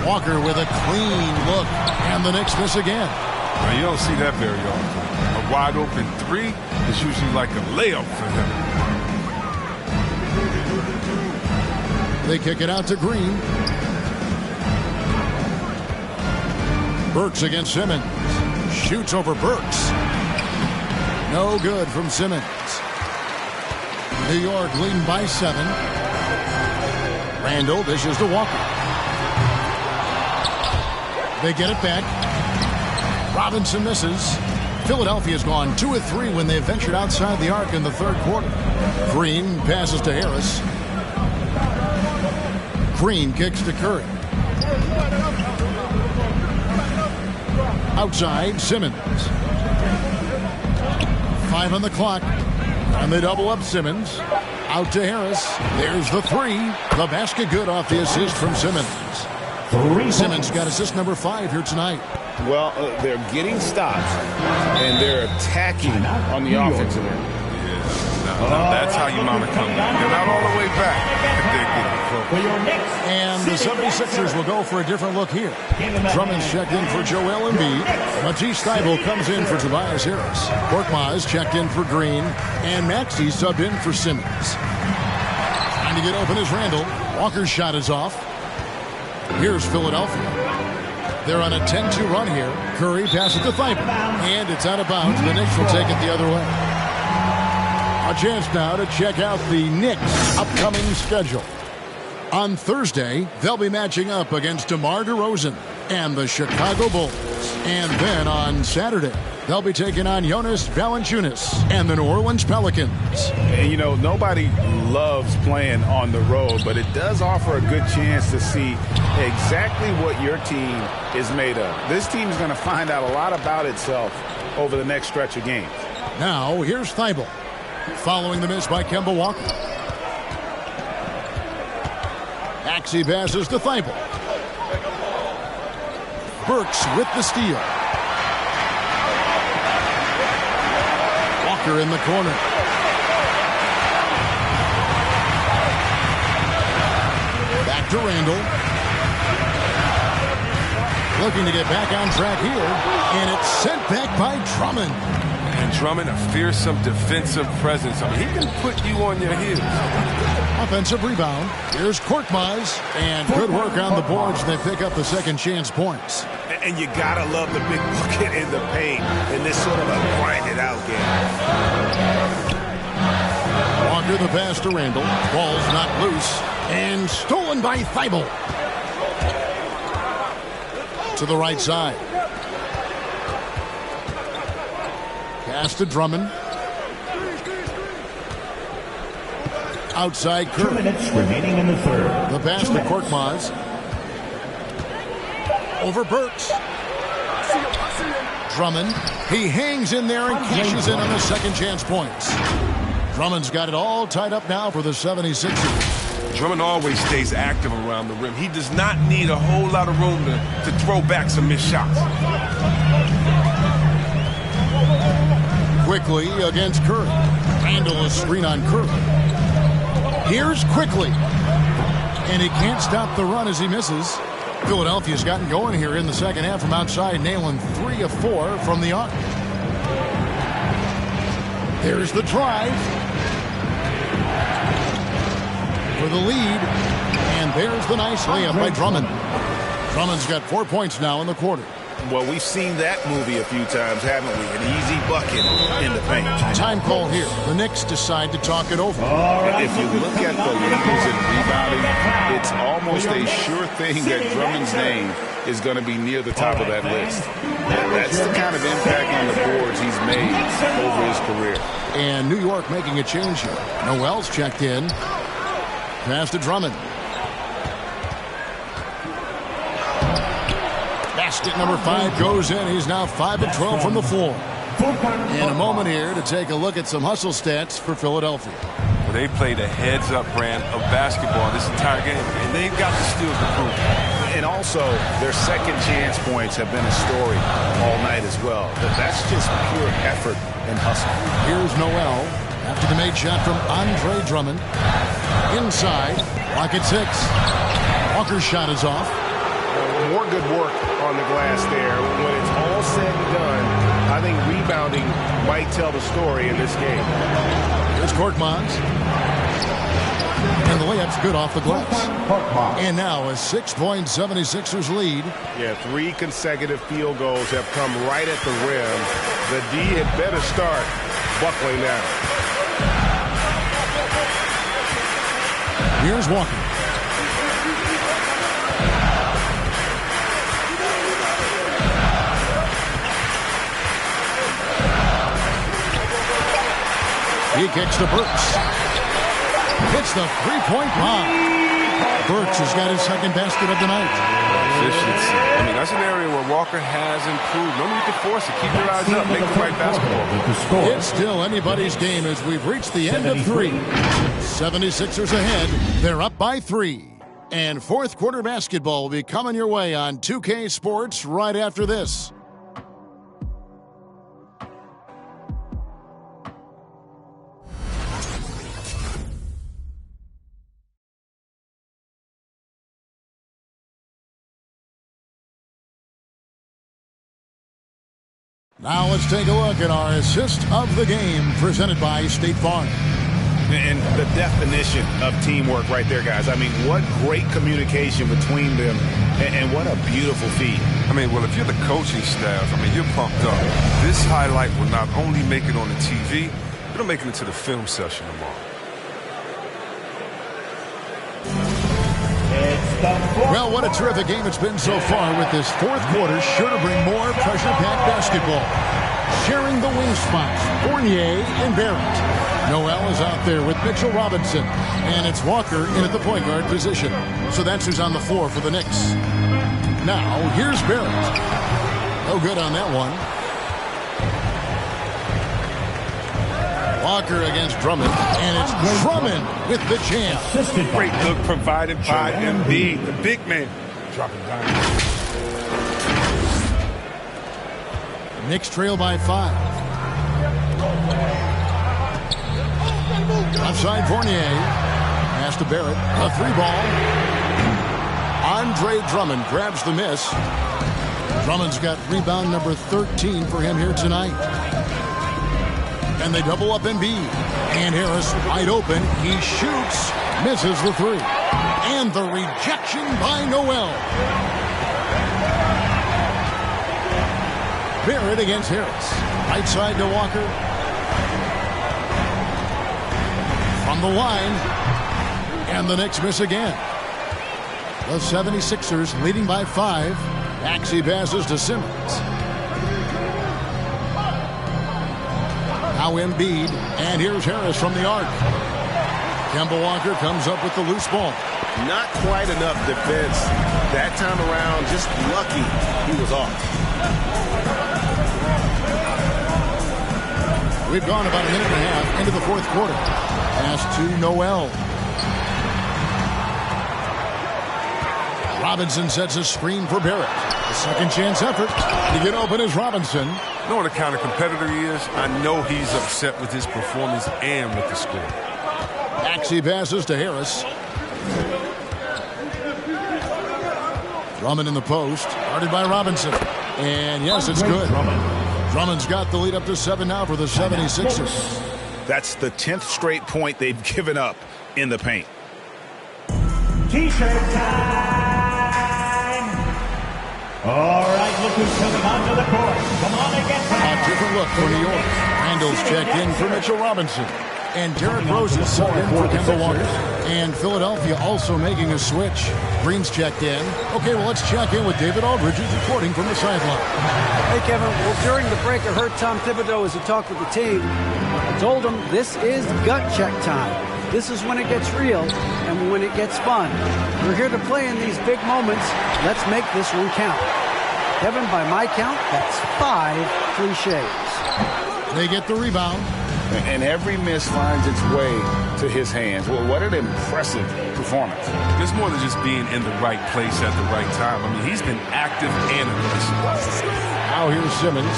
Walker with a clean look. And the Knicks miss again. Now, you don't see that very often. A wide open 3 is usually like a layup for him. They kick it out to Green. Burks against Simmons. Shoots over Burks. No good from Simmons. New York leading by 7. Randle dishes to Walker. They get it back. Robinson misses. Philadelphia's gone 2 of 3 when they ventured outside the arc in the 3rd quarter. Green passes to Harris. Green kicks to Curry. Outside, Simmons. 5 on the clock. And they double up Simmons. Out to Harris. There's the 3. The basket good off the assist from Simmons. Simmons got assist number 5 here tonight. Well, they're getting stops, and they're attacking on the offensive end. Now that's how you mount a comeback. They're not all the way back. And the 76ers will go for a different look here. Drummond's checked in for Joel Embiid. Matisse Thybulle comes in for Tobias Harris. Korkmaz checked in for Green. And Maxey subbed in for Simmons. Trying to get open is Randle. Walker's shot is off. Here's Philadelphia. They're on a 10-2 run here. Curry passes to Thybulle. And it's out of bounds. The Knicks will take it the other way. A chance now to check out the Knicks' upcoming schedule. On Thursday, they'll be matching up against DeMar DeRozan and the Chicago Bulls. And then on Saturday, they'll be taking on Jonas Valanciunas and the New Orleans Pelicans. And, you know, nobody loves playing on the road, but it does offer a good chance to see exactly what your team is made of. This team is going to find out a lot about itself over the next stretch of games. Now, here's Thybulle. Following the miss by Kemba Walker. Maxey passes to Thybulle. Burks with the steal. Walker in the corner. Back to Randle. Looking to get back on track here, and it's sent back by Drummond. And Drummond, a fearsome defensive presence. I mean, he can put you on your heels. Offensive rebound. Here's Korkmaz, and good work on the boards. They pick up the second chance points. And you gotta love the big bucket in the paint in this sort of a grinded out game. Walker the pass to Randle. Ball's not loose, and stolen by Thibault. To the right side. Pass to Drummond. Outside Curry. 2 minutes remaining in the third. The pass to Korkmaz. Over Burks. Drummond. He hangs in there and cashes in on the second chance points. Drummond's got it all tied up now for the 76ers. Drummond always stays active around the rim. He does not need a whole lot of room to throw back some missed shots. Quickly against Curry. Randle a screen on Curry. Here's Quickly. And he can't stop the run as he misses. Philadelphia's gotten going here in the second half from outside, nailing 3 of 4 from the arc. There's the drive for the lead, and there's the nice layup by Drummond. Drummond's got 4 points now in the quarter. Well, we've seen that movie a few times, haven't we? An easy bucket in the paint. Time call here. The Knicks decide to talk it over. If you look at the leaders in rebounding, it's almost a sure thing that Drummond's name is going to be near the top of that list. That's the kind of impact on the boards he's made over his career. And New York making a change here. Noel's checked in. Pass to Drummond. Basket number 5 goes in. He's now 5 of 12 from the floor. In a moment here to take a look at some hustle stats for Philadelphia. Well, they played a heads-up brand of basketball this entire game, and they've got the steals to prove it. And also, their second chance points have been a story all night as well. That's just pure effort and hustle. Here's Noel after the made shot from Andre Drummond. Inside, Rocket 6. Walker's shot is off. More good work on the glass there. When it's all said and done, I think rebounding might tell the story in this game. Here's Korkmaz. And the layup's good off the glass. And now a 6-point 76ers lead. Yeah, 3 consecutive field goals have come right at the rim. The D had better start buckling down. Here's Walker. He kicks to Burks. Hits the three-point bomb. Burks has got his second basket of the night. Efficiency. I mean, that's an area where Walker has improved. No need to force it. Keep your eyes up. Make the right basketball. It's still anybody's game as we've reached the end of 3. 76ers ahead. They're up by 3. And fourth quarter basketball will be coming your way on 2K Sports right after this. Now let's take a look at our assist of the game presented by State Farm. And the definition of teamwork right there, guys. I mean, what great communication between them, and what a beautiful feat. I mean, well, if you're the coaching staff, I mean, you're pumped up. This highlight will not only make it on the TV, it'll make it into the film session tomorrow. Well, what a terrific game it's been so far, with this fourth quarter sure to bring more pressure-packed basketball. Sharing the wing spots, Fournier and Barrett. Noel is out there with Mitchell Robinson, and it's Walker in at the point guard position. So that's who's on the floor for the Knicks. Now, here's Barrett. No good on that one. Walker against Drummond, and it's Drummond with the jam. Great look provided by MB, the big man. Dropping down. Knicks trail by 5. Left side, Fournier. Pass to Barrett. A 3-ball. Andre Drummond grabs the miss. Drummond's got rebound number 13 for him here tonight. And they double up Embiid. And Harris wide open. He shoots. Misses the 3. And the rejection by Noel. Barrett against Harris. Right side to Walker. From the line. And the Knicks miss again. The 76ers leading by 5. Maxey passes to Simmons. Now Embiid. And here's Harris from the arc. Kemba Walker comes up with the loose ball. Not quite enough defense that time around. Just lucky he was off. We've gone about a minute and a half into the fourth quarter. Pass to Noel. Robinson sets a screen for Barrett. A second chance effort to get open is Robinson. You know what the kind of competitor he is? I know he's upset with his performance and with the score. Maxey passes to Harris. Drummond in the post. Guarded by Robinson. And yes, it's good. Drummond's got the lead up to 7 now for the 76ers. That's the 10th straight point they've given up in the paint. T-shirt time. All right, look who's coming onto the court. Come on and get back. A different look for New York. Randle's checked in for Mitchell Robinson. And Derrick Rose is subbed in for Kemba Walker. And Philadelphia also making a switch. Green's checked in. Okay, well, let's check in with David Aldridge, who's reporting from the sideline. Hey, Kevin. Well, during the break, I heard Tom Thibodeau as he talked with the team. I told him this is gut check time. This is when it gets real and when it gets fun. We're here to play in these big moments. Let's make this one count. Kevin, by my count, that's 5 cliches. They get the rebound. And every miss finds its way to his hands. Well, what an impressive performance. It's more than just being in the right place at the right time. I mean, he's been active and aggressive. Now here's Simmons.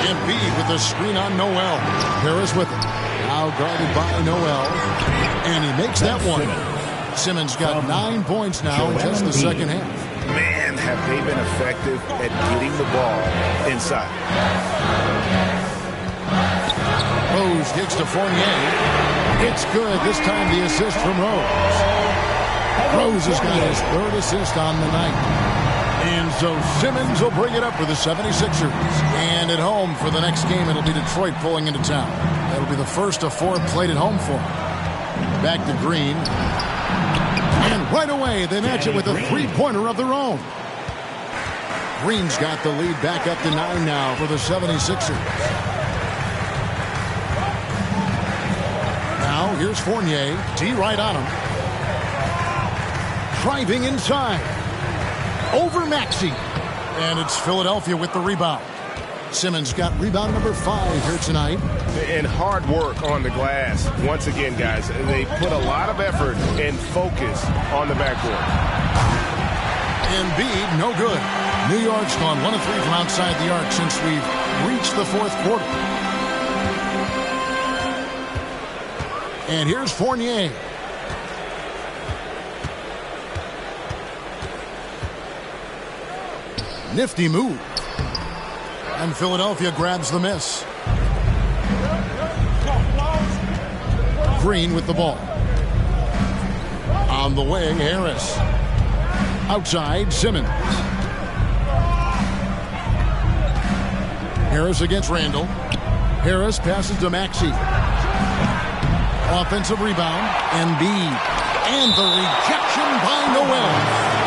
Embiid with the screen on Noel. Harris with it. Now guarded by Noel. And he makes that one. Simmons got 9 points now in just the second half. Man, have they been effective at getting the ball inside. Rose kicks to Fournier. It's good. This time the assist from Rose. Rose has got his 3rd assist on the night. And so Simmons will bring it up for the 76ers. And at home for the next game, it'll be Detroit pulling into town. That'll be the first of 4 played at home for him. Back to Green. And right away, they match it with a 3-pointer of their own. Green's got the lead back up to 9 now for the 76ers. Now, here's Fournier. D right on him. Driving inside. Over Maxey. And it's Philadelphia with the rebound. Simmons got rebound number 5 here tonight. And hard work on the glass. Once again, guys, they put a lot of effort and focus on the backboard. Embiid, no good. New York's gone 1 of 3 from outside the arc since we've reached the fourth quarter. And here's Fournier. Nifty move. And Philadelphia grabs the miss. Green with the ball. On the wing, Harris. Outside, Simmons. Harris against Randle. Harris passes to Maxey. Offensive rebound. Embiid. And the rejection by Noel.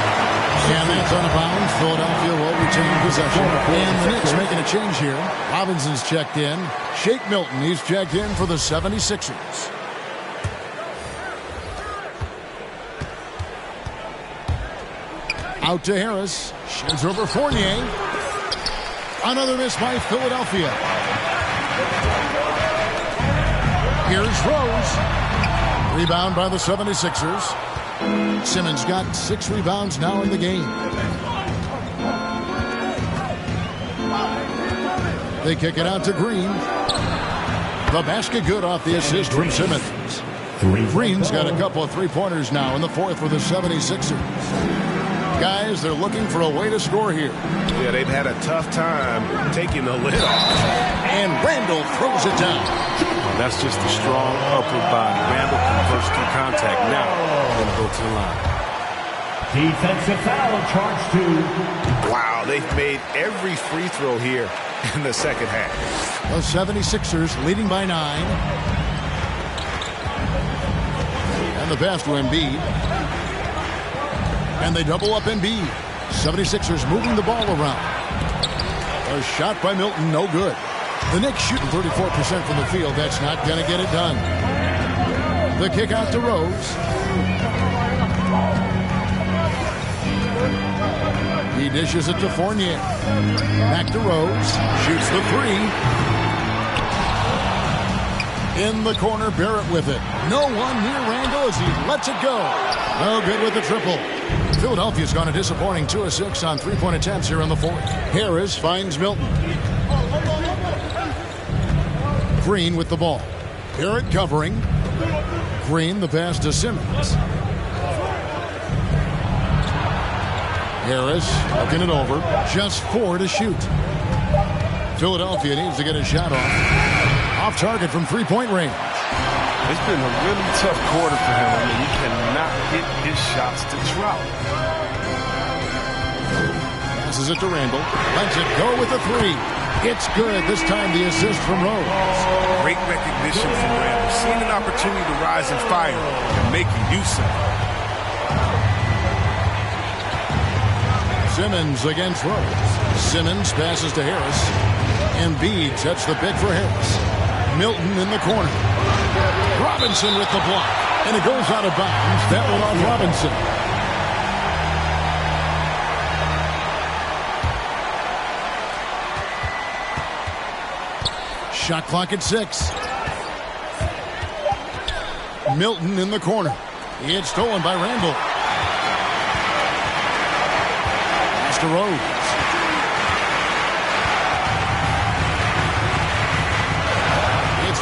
And that's out of bounds. Philadelphia will retain possession. And the Knicks making a change here. Robinson's checked in. Shake Milton, he's checked in for the 76ers. Out to Harris. Sheds over Fournier. Another miss by Philadelphia. Here's Rose. Rebound by the 76ers. Simmons got 6 rebounds now in the game. They kick it out to Green. The basket good off the assist from Simmons. Green's got a couple of three-pointers now in the fourth for the 76ers. Guys, they're looking for a way to score here. Yeah, they've had a tough time taking the lid off. And Randle throws it down. Well, that's just a strong upward body. Randle converts through contact. Now, going to go to the line. Defensive foul charge 2. Wow, they've made every free throw here in the second half. The 76ers leading by 9. And the pass to Embiid. And they double up Embiid. 76ers moving the ball around. A shot by Milton, no good. The Knicks shooting 34% from the field. That's not going to get it done. The kick out to Rose. He dishes it to Fournier. Back to Rose. Shoots the three. In the corner, Barrett with it. No one near Randle as he lets it go. No good with the triple. Philadelphia's gone a disappointing 2 of 6 on three-point attempts here in the fourth. Harris finds Milton. Green with the ball. Barrett covering. Green the pass to Simmons. Harris looking it over. Just 4 to shoot. Philadelphia needs to get a shot off. Off target from three-point range. It's been a really tough quarter for him. I mean, he cannot hit his shots to drop. Passes it to Randle. Lets it go with the three. It's good. This time the assist from Rose. Great recognition from Randle. Seeing an opportunity to rise and fire and making use of it. Simmons against Rose. Simmons passes to Harris. Embiid sets the pick for Harris. Milton in the corner. Robinson with the block. And it goes out of bounds. That one on Robinson. Shot clock at 6. Milton in the corner. It's stolen by Randle. Pass to Rose.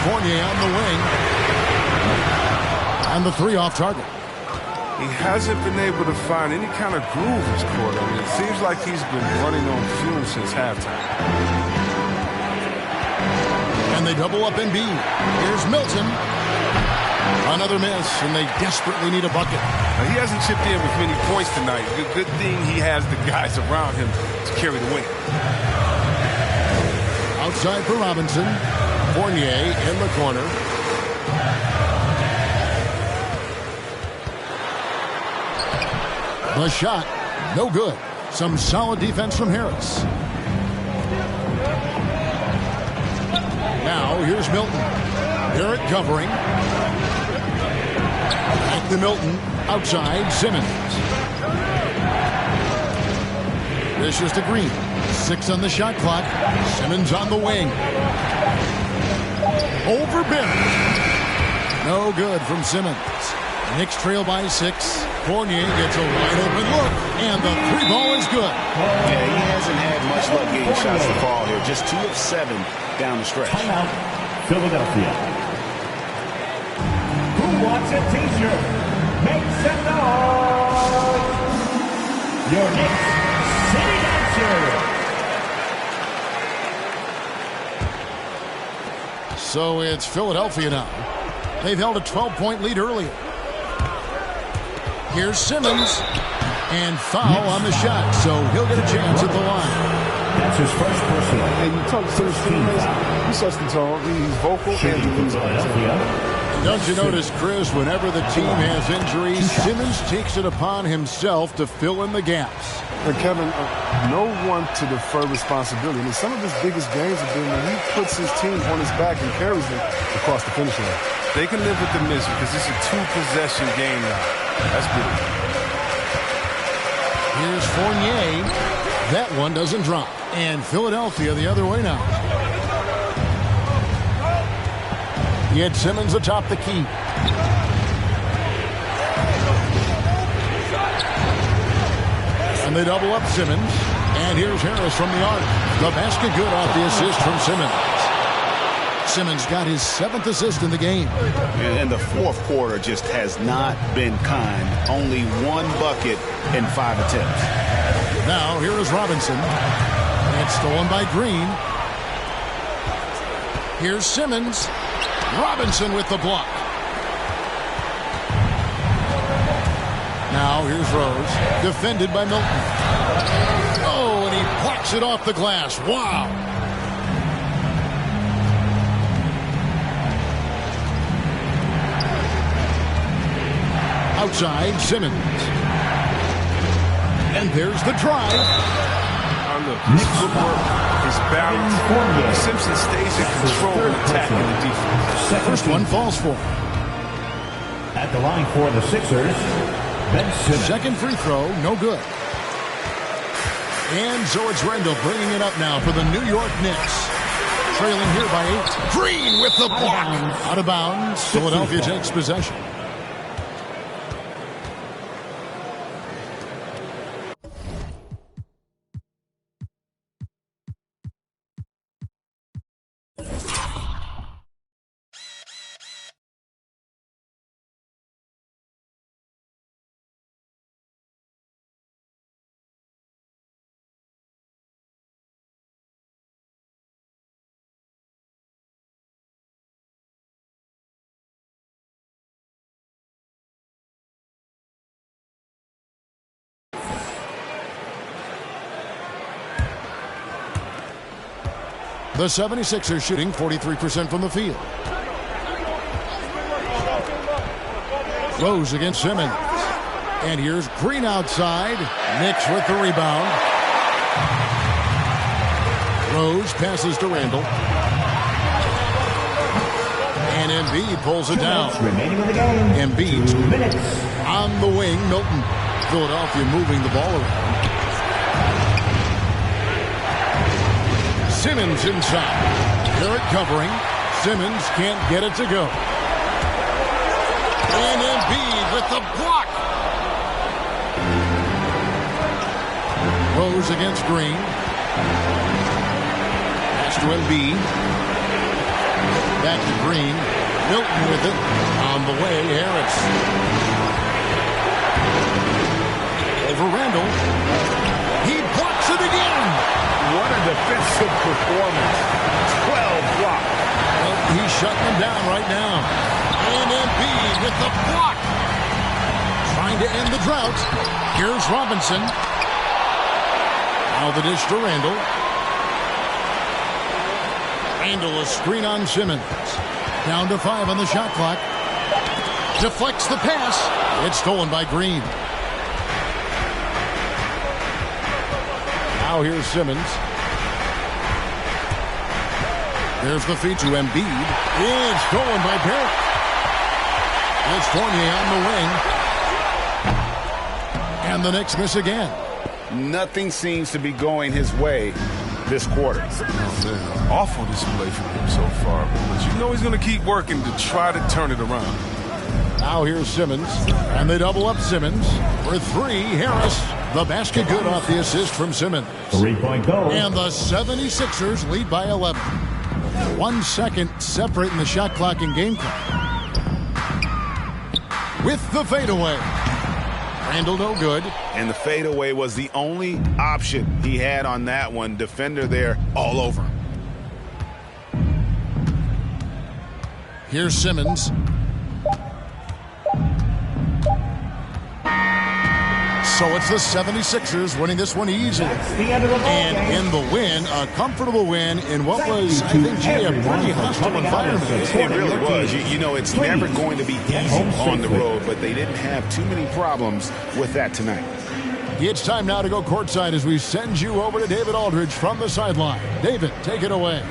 Fournier on the wing. And the three off target. He hasn't been able to find any kind of groove this quarter. I mean, it seems like he's been running on fumes since halftime. And they double up Embiid. Here's Milton. Another miss, and they desperately need a bucket. Now, he hasn't chipped in with many points tonight. Good thing he has the guys around him to carry the win. Outside for Robinson. Fournier in the corner. The shot, no good. Some solid defense from Harris. Now here's Milton. Barrett covering. Back to Milton. Outside, Simmons. This is to Green. 6 on the shot clock. Simmons on the wing. Over Barrett. No good from Simmons. Knicks trail by 6. Fournier gets a wide open look, and the three ball is good. Yeah, he hasn't had much luck getting shots to fall here. Just 2 of 7 down the stretch. Timeout, Philadelphia. Who wants a t-shirt? Make some noise. Your Knicks City Dancer. So it's Philadelphia now. They've held a 12-point lead earlier. Here's Simmons. And foul on the shot, so he'll get a chance at the line. That's his first personal. And you talk to his teammates, he sets the tone. He's vocal and he leads on. Don't you notice, Chris, whenever the team has injuries, Simmons takes it upon himself to fill in the gaps. And Kevin, no one to defer responsibility. I mean, some of his biggest games have been when he puts his team on his back and carries them across the finish line. They can live with the miss because it's a 2-possession game now. That's good. Here's Fournier. That one doesn't drop. And Philadelphia the other way now. He had Simmons atop the key. And they double up Simmons got his 7th assist in the game. And the fourth quarter just has not been kind. Only 1 bucket in 5 attempts. Now here is Robinson. It's stolen by Green. Here's Simmons. Robinson with the block. Now here's Rose. Defended by Milton. Oh, and he blocks it off the glass. Wow. Outside, Simmons. And there's the drive. His footwork, his balance. Simpson stays in control and attacking the defense. First one falls for him. At the line for the Sixers, Ben Simmons. Second free throw, no good. And so it's Randle bringing it up now for the New York Knicks. Trailing here by 8. Green with the block. Out of bounds. Philadelphia takes possession. The 76ers shooting 43% from the field. Rose against Simmons. And here's Green outside. Knicks with the rebound. Rose passes to Randle. And Embiid pulls it down. Embiid on the wing. Milton. Philadelphia moving the ball around. Simmons inside. Garrett covering. Simmons can't get it to go. And Embiid with the block. Rose against Green. Pass to Embiid. Back to Green. Milton with it. On the way, Harris. Over Randle. He blocks it again. What a defensive performance. 12 blocks. Well, he's shutting them down right now. And Embiid with the block. Trying to end the drought. Here's Robinson. Now the dish to Randle. Randle a screen on Simmons. Down to 5 on the shot clock. Deflects the pass. It's stolen by Green. Now here's Simmons. There's the feed to Embiid. It's stolen by Barrett. It's Fournier on the wing. And the Knicks miss again. Nothing seems to be going his way this quarter. Oh, man. Awful display from him so far. But you know he's going to keep working to try to turn it around. Now here's Simmons. And they double up Simmons. For 3, Harris. The basket good off the assist from Simmons. 3-point goal. And the 76ers lead by 11. 1 second separating the shot clock and game clock. With the fadeaway. Randle no good. And the fadeaway was the only option he had on that one. Defender there all over him. Here's Simmons. So it's the 76ers winning this one easily. And in the win, a comfortable win in what was, I think, a pretty hostile environment. It really was. You know, it's never going to be easy on the road, but they didn't have too many problems with that tonight. It's time now to go courtside as we send you over to David Aldridge from the sideline. David, take it away.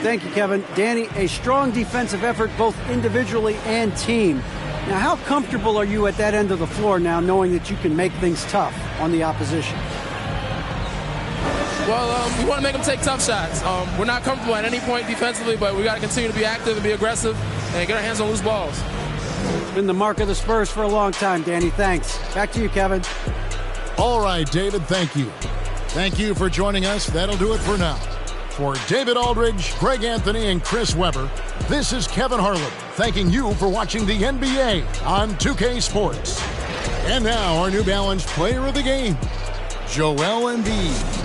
Thank you, Kevin. Danny, a strong defensive effort both individually and team. Now, how comfortable are you at that end of the floor now, knowing that you can make things tough on the opposition? Well, we want to make them take tough shots. We're not comfortable at any point defensively, but we got to continue to be active and be aggressive and get our hands on loose balls. It's been the mark of the Spurs for a long time, Danny. Thanks. Back to you, Kevin. All right, David, thank you. Thank you for joining us. That'll do it for now. For David Aldridge, Greg Anthony, and Chris Webber, this is Kevin Harlan thanking you for watching the NBA on 2K Sports. And now our New Balance player of the game, Joel Embiid.